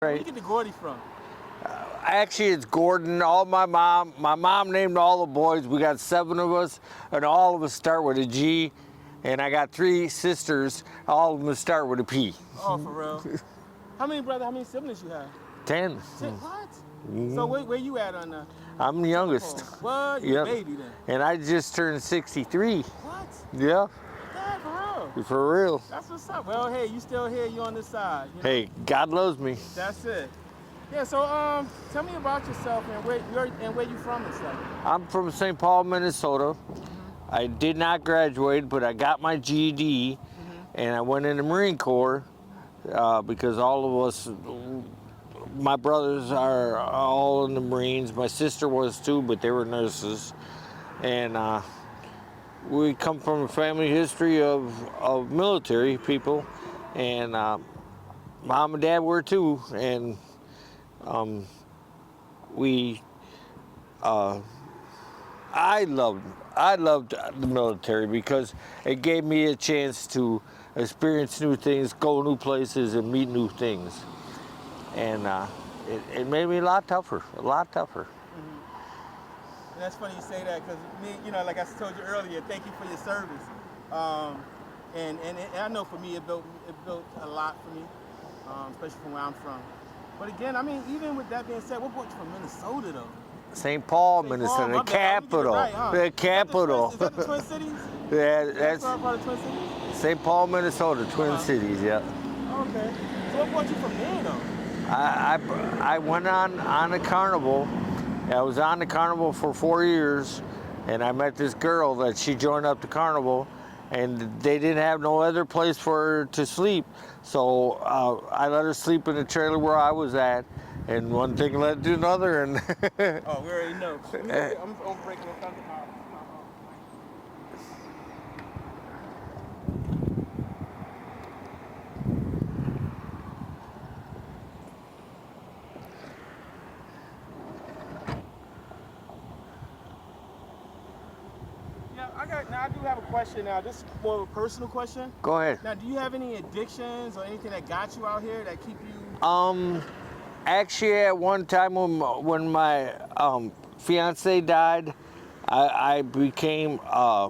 Where you get the Gordy from? Actually, it's Gordon. My mom named all the boys. We got 7 of us, and all of us start with a G. And I got 3 sisters. All of them start with a P. Oh, for real? How many siblings you have? 10. 10? What? So where you at on the? I'm the youngest. What? You're a baby then? And I just turned 63. What? Yeah. Dad, for real? For real. That's what's up. Well, hey, you still here? You on this side? You know? Hey, God loves me. That's it. Yeah. So tell me about yourself and where you from and stuff. I'm from St. Paul, Minnesota. I did not graduate, but I got my GED, and I went in the Marine Corps because all of us, my brothers are all in the Marines. My sister was too, but they were nurses. And we come from a family history of military people, and mom and dad were too. And I loved the military because it gave me a chance to experience new things, go new places, and meet new things. And it made me a lot tougher. And that's funny you say that because me, like I told you earlier, thank you for your service. And I know for me, it built a lot for me, especially from where I'm from. But again, I mean, even with that being said, what brought you from Minnesota though? St. Paul, Minnesota, the capital. The capital. Is that the Twin Cities? Yeah, that's part of Twin Cities? St. Paul, Minnesota, Twin Cities, yeah. Okay. So what brought you from there though? I went on the carnival. I was on the carnival for 4 years, and I met this girl that she joined up the carnival, and they didn't have no other place for her to sleep. So I let her sleep in the trailer where I was at, and one thing led to another. And oh, we already know. I'm breaking the thunder. Now I do have a question now. This is more of a personal question. Go ahead. Now, do you have any addictions or anything that got you out here that keep you? Actually, at one time when my fiance died, I became I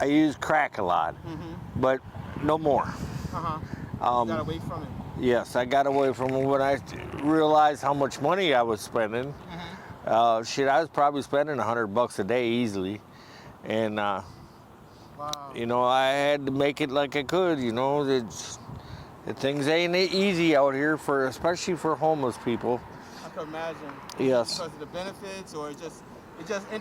used crack a lot, but no more. You got away from it. Yes, I got away from it when I realized how much money I was spending. Shit, I was probably spending $100 a day easily. And, wow. I had to make it like I could, things ain't easy out here, especially for homeless people. I can imagine. Yes. Because of the benefits, or and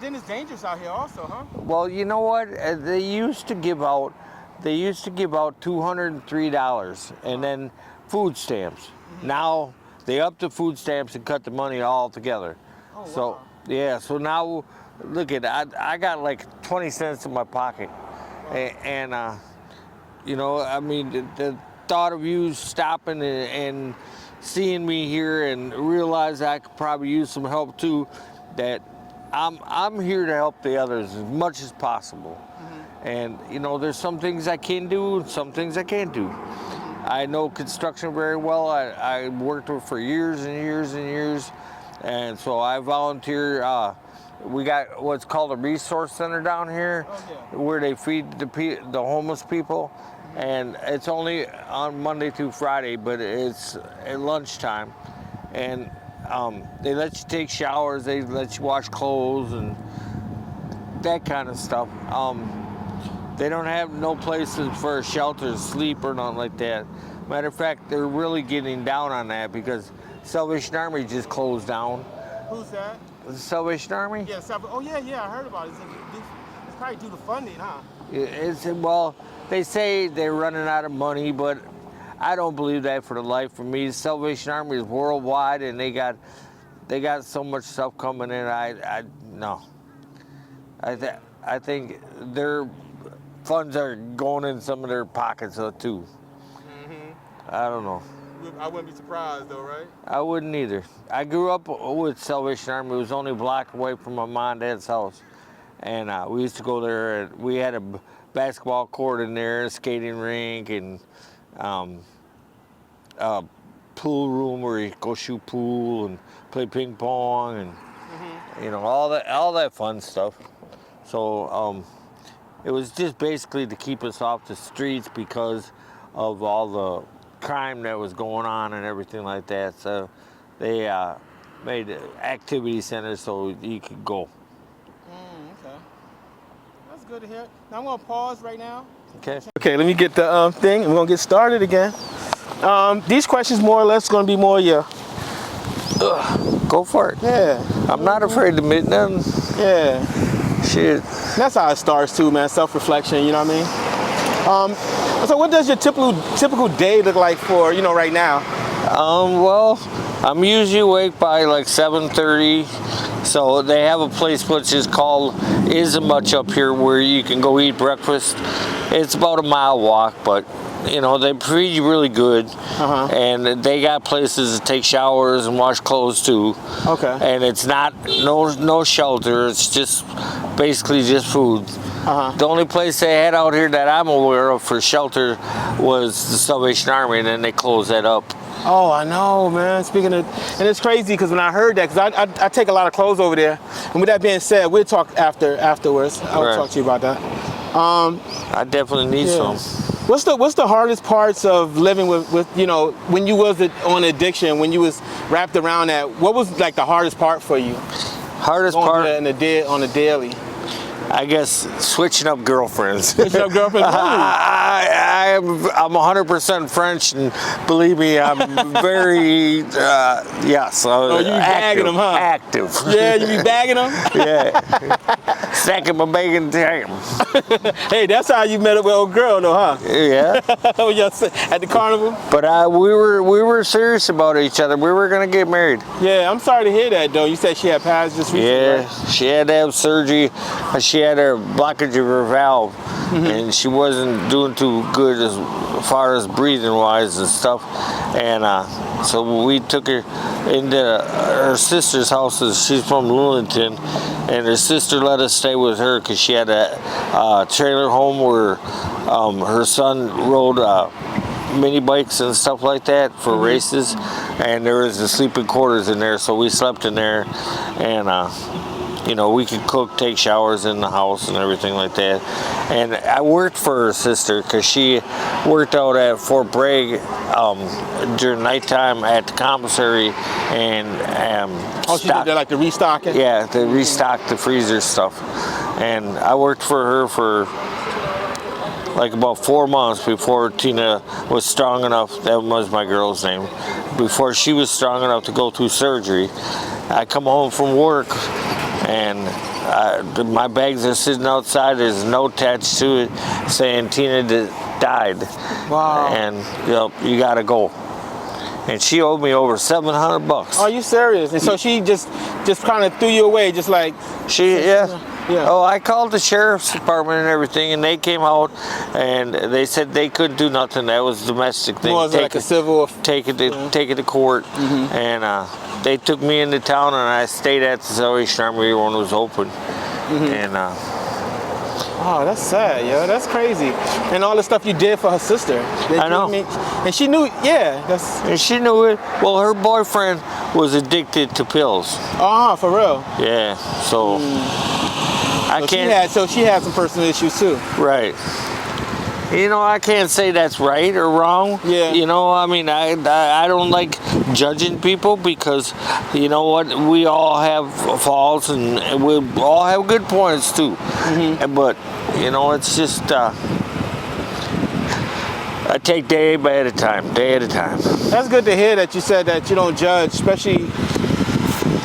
then it's dangerous out here also, huh? Well, you know what? They used to give out $203 and then food stamps. Now they upped the food stamps and cut the money all together. Oh, so wow. yeah, so now look at I got like 20 cents in my pocket. Wow. And I mean the thought of you stopping and seeing me here and realize I could probably use some help too, that I'm here to help the others as much as possible. And there's some things I can do and some things I can't do. I know construction very well. I worked with for years and years and years. And so I volunteer. We got what's called a resource center down here, where they feed the homeless people, and it's only on Monday through Friday, but it's at lunchtime, and they let you take showers, they let you wash clothes and that kind of stuff. They don't have no places for a shelter to sleep or nothing like that. Matter of fact, they're really getting down on that because Salvation Army just closed down. Who's that? The Salvation Army? Yeah, I heard about it. It's probably due to funding, huh? Well, they say they're running out of money, but I don't believe that for the life of me. The Salvation Army is worldwide, and they got so much stuff coming in. No. I think their funds are going in some of their pockets too. I don't know. I wouldn't be surprised though, right? I wouldn't either. I grew up with Salvation Army. It was only a block away from my mom and dad's house. And we used to go there, and we had a basketball court in there, a skating rink, and pool room where you go shoot pool and play ping pong and you know, all that fun stuff. So it was just basically to keep us off the streets because of all the crime that was going on and everything like that. So they made activity centers so you could go. Okay. That's good to hear. Now I'm gonna pause right now. Okay. Okay, let me get the thing, and we're gonna get started again. These questions more or less gonna be more your. Go for it. Yeah. I'm not afraid to admit nothing. Yeah. Shit. That's how it starts too, man. Self-reflection. You know what I mean? So what does your typical day look like for right now? Well, I'm usually awake by like 7:30. So they have a place which is called Isn't Much up here where you can go eat breakfast. It's about a mile walk, but they feed you really good. And they got places to take showers and wash clothes too. Okay. And it's not no shelter. It's just basically just food. The only place they had out here that I'm aware of for shelter was the Salvation Army, and then they closed that up. Oh, I know, man. Speaking of, and it's crazy because when I heard that, because I take a lot of clothes over there, and with that being said, we'll talk afterwards. I'll talk to you about that. I definitely need some. What's the hardest parts of living with when you was on addiction, when you was wrapped around that? What was like the hardest part for you? Hardest part on the daily. I guess switching up girlfriends. Switching up girlfriends. I'm 100% French, and believe me, I'm very yes. Oh, you be bagging them, huh? Active. Yeah, you be bagging them. Yeah. Stacking my bacon, damn. Hey, that's how you met up with old girl, though, huh? Yeah. At the carnival. But we were serious about each other. We were gonna get married. Yeah, I'm sorry to hear that, though. You said she had passed just recently. Yeah, right? she had to have surgery. She had a blockage of her valve, and she wasn't doing too good as far as breathing wise and stuff. And so we took her into her sister's house. She's from Lillington, and her sister let us stay with her because she had a trailer home where her son rode mini bikes and stuff like that for races, and there was the sleeping quarters in there, so we slept in there, and we could cook, take showers in the house and everything like that. And I worked for her sister because she worked out at Fort Bragg during nighttime at the commissary and she did that, like the restocking? Yeah, to restock the freezer stuff. And I worked for her for like about 4 months before Tina was strong enough, that was my girl's name, before she was strong enough to go through surgery. I come home from work and my bags are sitting outside. There's a note attached to it saying Tina died. Wow. And you gotta go. And she owed me over $700. Are you serious? And so she just kind of threw you away, just like yeah. Yeah. Oh, I called the sheriff's department and everything, and they came out and they said they couldn't do nothing. That was a domestic thing. Was like a civil? Take it to court, and they took me into town, and I stayed at the Salvation Army when it was open. And oh, that's sad, yo. That's crazy. And all the stuff you did for her sister. I know. And she knew. Yeah, and she knew it. Well, her boyfriend was addicted to pills. For real. Yeah. So. So she had some personal issues too. Right. I can't say that's right or wrong. Yeah. I mean, I don't like judging people because, you know what, we all have faults and we all have good points too. But, it's just, I take day at a time. That's good to hear that you said that you don't judge, especially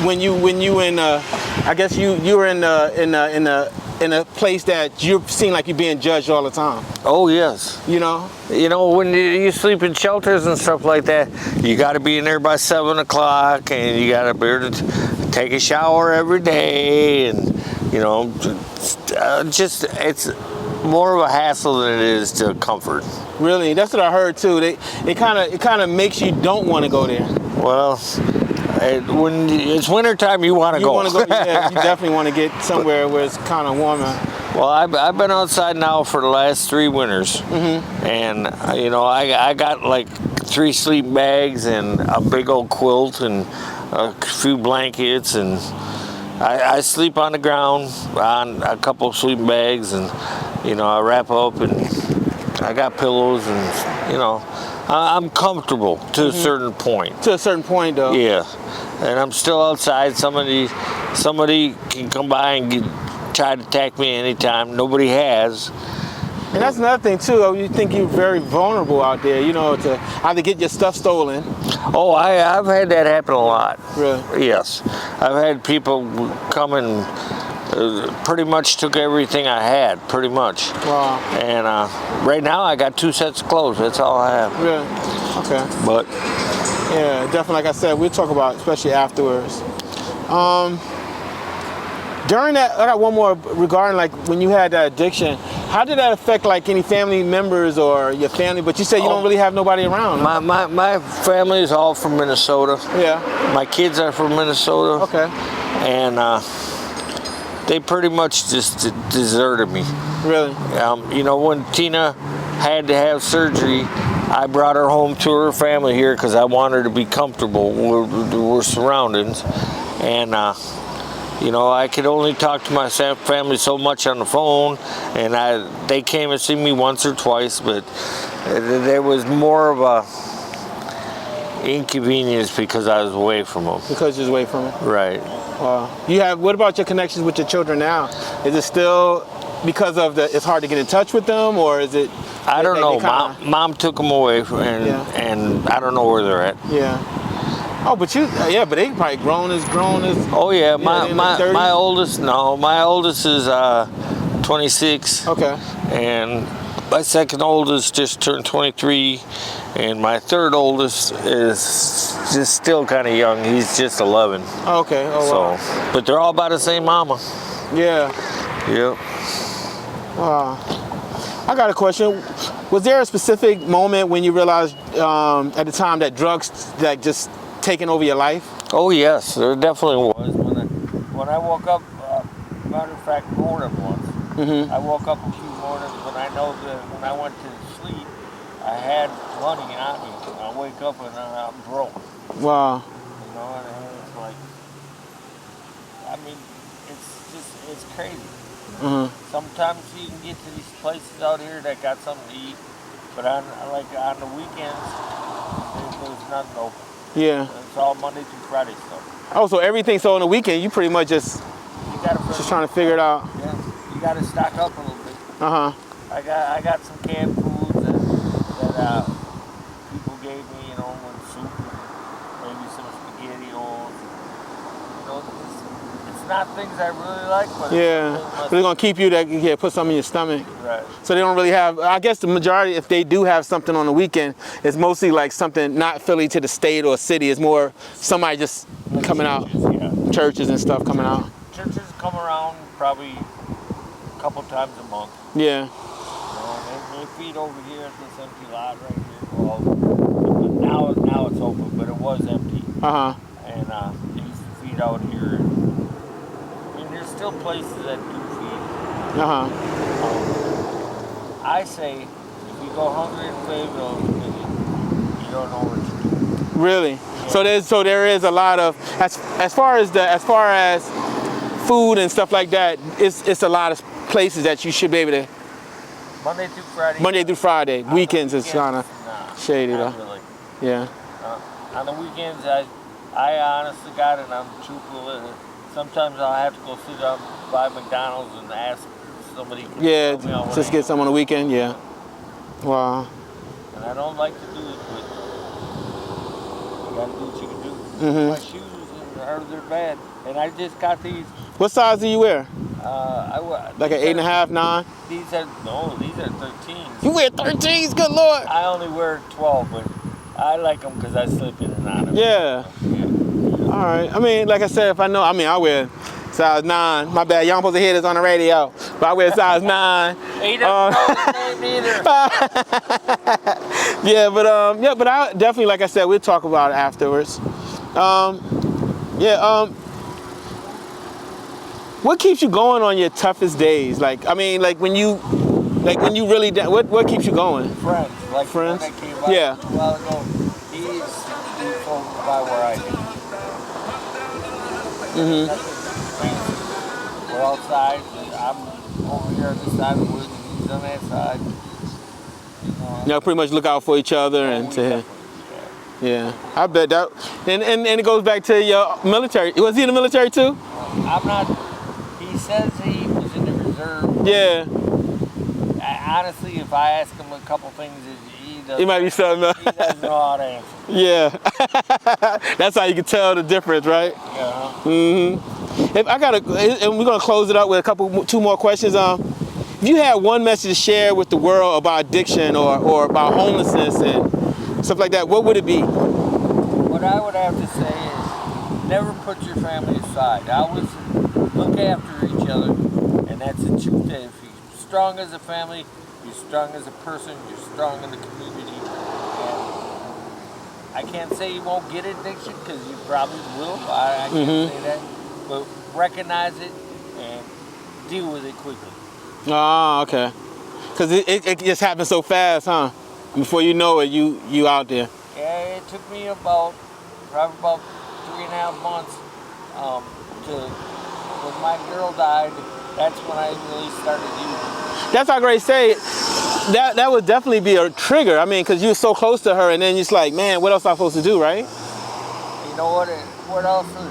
when you in I guess you were in a place that you seem like you're being judged all the time. Oh yes. When you sleep in shelters and stuff like that, you got to be in there by 7 o'clock, and you got to be able to take a shower every day, and it's more of a hassle than it is to comfort. Really, that's what I heard too. It kind of makes you don't want to go there. Well. When it's wintertime, you want to go. Yeah, you definitely want to get somewhere where it's kind of warmer. Well, I've been outside now for the last 3 winters, and I got like 3 sleeping bags and a big old quilt and a few blankets, and I sleep on the ground on a couple of sleeping bags, and I wrap up, and I got pillows, and I'm comfortable to a certain point. To a certain point, though. Yeah, and I'm still outside. Somebody can come by and try to attack me anytime. Nobody has. And that's another thing too. You think you're very vulnerable out there, to either get your stuff stolen. Oh, I've had that happen a lot. Really? Yes, I've had people come and pretty much took everything I had, pretty much. Wow. And right now I got 2 sets of clothes. That's all I have. Really? Okay. But yeah, definitely. Like I said, we'll talk about it, especially afterwards. During that, I got one more regarding like when you had that addiction. How did that affect like any family members or your family? But you said you don't really have nobody around. Huh? My family is all from Minnesota. Yeah. My kids are from Minnesota. Okay. And they pretty much just deserted me. Really? When Tina had to have surgery, I brought her home to her family here because I wanted her to be comfortable. We're surroundings, and I could only talk to my family so much on the phone, and they came and see me once or twice, but there was more of a inconvenience because I was away from them. Because you're away from them. Right. What about your connections with your children now? Is it still because of it's hard to get in touch with them, or is it? I don't know. Mom took them away, and I don't know where they're at. Yeah. Oh, but but they probably grown as. Oh yeah, my oldest is 26. Okay. And my second oldest just turned 23, and my third oldest is just still kind of young. He's just 11. Oh, okay. Oh, wow. So, but they're all by the same mama. Yeah. Yep. Wow. I got a question. Was there a specific moment when you realized at the time that drugs like just taking over your life? Oh yes, there definitely was. When I woke up, matter of fact, more than once. Mm-hmm. I woke up a few mornings when I know that when I went to sleep, I had money on me. I wake up and I'm broke. Wow. And it's like, it's crazy. Mm-hmm. Sometimes you can get to these places out here that got something to eat, but on the weekends, there's nothing open. Yeah. It's all Monday through Friday stuff. Oh, so everything. So on the weekend, you pretty much just trying to figure it out. Yeah. You got to stock up a little bit. Uh huh. I got some canned foods that people gave me, with soup and maybe some spaghettios. It's not things I really like, but they're gonna keep you put something in your stomach. Right. So they don't really have. I guess the majority, if they do have something on the weekend, it's mostly like something not affiliated to the state or city. It's more somebody just coming out. Yeah. Churches and stuff coming out. Churches come around probably a couple times a month. Yeah. They feed over here at this empty lot right here. Well, now it's open, but it was empty. Uh huh. And they used to feed out here. There's still places that do feed. Uh huh. I say, if you go hungry in Fayetteville, you don't know what to do. Really? Yeah. So there is a lot of as far as food and stuff like that. It's a lot of places that you should be able to. Monday through Friday. Monday through Friday. Weekends is kind of shady though. Really. Yeah. On the weekends, I honest to God, and I'm truthful. Sometimes I'll have to go sit down by McDonald's and ask somebody. Yeah, just get some on the weekend. Yeah. Wow. And I don't like to do it, but you gotta do what you can do. Mm-hmm. My shoes they're bad, and I just got these. What size do you wear? Like an 8.5, 9? These are 13s. You wear 13s? Good Lord. I only wear 12, but I like them because I slip in and out of them. Yeah. All right. I mean, like I said, I wear size 9. My bad. Y'all supposed to hear this on the radio, but I wear size 9. Ain't neither. But I definitely, like I said, we'll talk about it afterwards. What keeps you going on your toughest days? When you really, what keeps you going? Friends. Friends? That came by Yeah. a while ago. by where I live. Mm-hmm. Nothing fancy. We're outside. I'm over here on this side of the woods, and he's on that side. You know, Y'all pretty much look out for each other and we to definitely do that. yeah. I bet that and it goes back to your military. Was he in the military too? I'm not. He says he was in the reserve. Yeah. Honestly, if I ask him a couple things, he doesn't. He might be something else. He doesn't know how to answer. Yeah. That's how you can tell the difference, right? Yeah. Mm-hmm. If I gotta, and we're gonna close it up with two more questions. If you had one message to share with the world about addiction or about homelessness and stuff like that, what would it be? What I would have to say is never put your family aside. Always look after each other, and that's the truth. That if you're strong as a family, you're strong as a person, you're strong in the community. And I can't say you won't get addiction, because you probably will. I can't say that. But recognize it and deal with it quickly. Oh, okay. Because it just happens so fast, huh? Before you know it, you out there. Yeah, it took me probably about 3.5 months when my girl died. That's when I really started using. That's how Grace say it. That would definitely be a trigger. I mean, because you're so close to her, and then you're just like, man, what else am I supposed to do, right? You know what? What else? The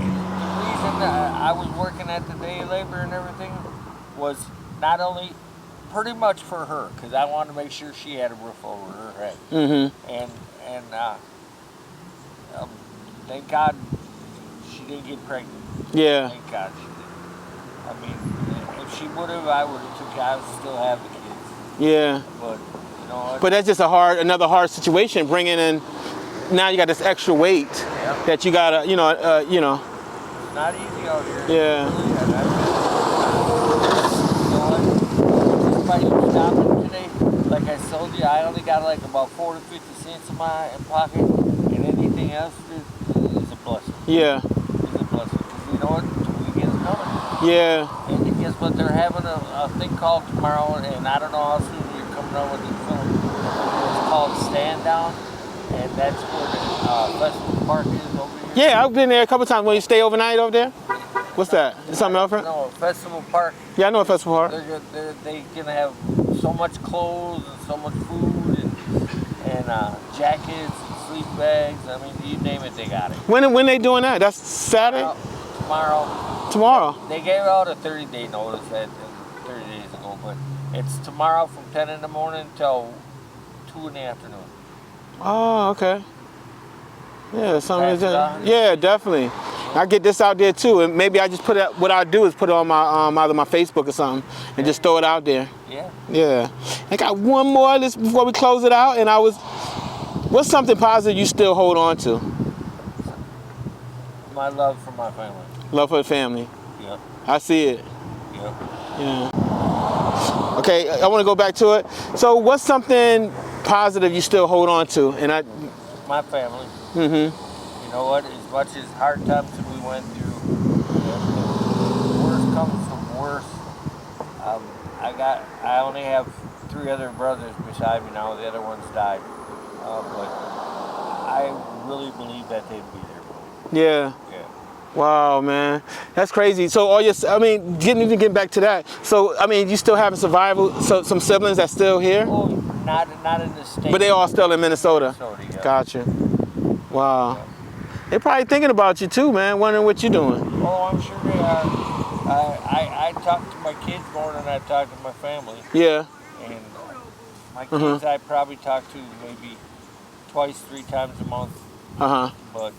reason I was working at the day labor and everything was not only pretty much for her, because I wanted to make sure she had a roof over her head. Mm-hmm. And thank God she didn't get pregnant. Yeah. Thank God she didn't. I mean, if she would have, I would still have the kids. Yeah. But you know what? But that's just another hard situation. Bringing in, now you got this extra weight that you gotta, you know. It's not easy out here. Yeah. You know what? Just by you stopping today, like I told you, I only got like about 40 to 50 cents in my pocket, and anything else is a blessing. Yeah. It's a blessing. Because you know what? The weekend's coming. Yeah. And guess what? They're having a thing called tomorrow, and I don't know how soon you're coming out with the film. It's called Stand Down, and that's where the Festival Park is over here. Yeah, I've been there a couple times. When you stay overnight over there? What's that? Is something else? No, Festival Park. Yeah, I know a Festival Park. They're gonna have so much clothes and so much food and jackets and sleep bags. I mean, you name it, they got it. When they doing that? That's Saturday? Tomorrow. Tomorrow? They gave out a 30-day notice 30 days ago, but it's tomorrow from 10 in the morning till 2 in the afternoon. Oh, okay. Yeah, yeah, definitely. I get this out there too, and maybe I just put it. What I do is put it on my either my Facebook or something, and just throw it out there. Yeah. Yeah. I got one more before we close it out, and what's something positive you still hold on to? My love for my family. Love for the family. Yep. I see it. Yep. Yeah. Okay, I want to go back to it. So, what's something positive you still hold on to? And my family. Mm-hmm. You know what? As much as hard times that we went through, the worst comes from worse. I only have 3 other brothers beside me now. The other ones died, but I really believe that they'd be there. Yeah. Yeah. Wow, man, that's crazy. So getting back to that. So you still having survival? So some siblings that's still here? Oh, not in the state. But they all still in Minnesota. Yeah. Gotcha. Wow. Yeah. They're probably thinking about you too, man. Wondering what you're doing. Oh, I'm sure they are. I talk to my kids more than I talk to my family. Yeah. And my kids I probably talk to maybe 2-3 times a month. Uh-huh. But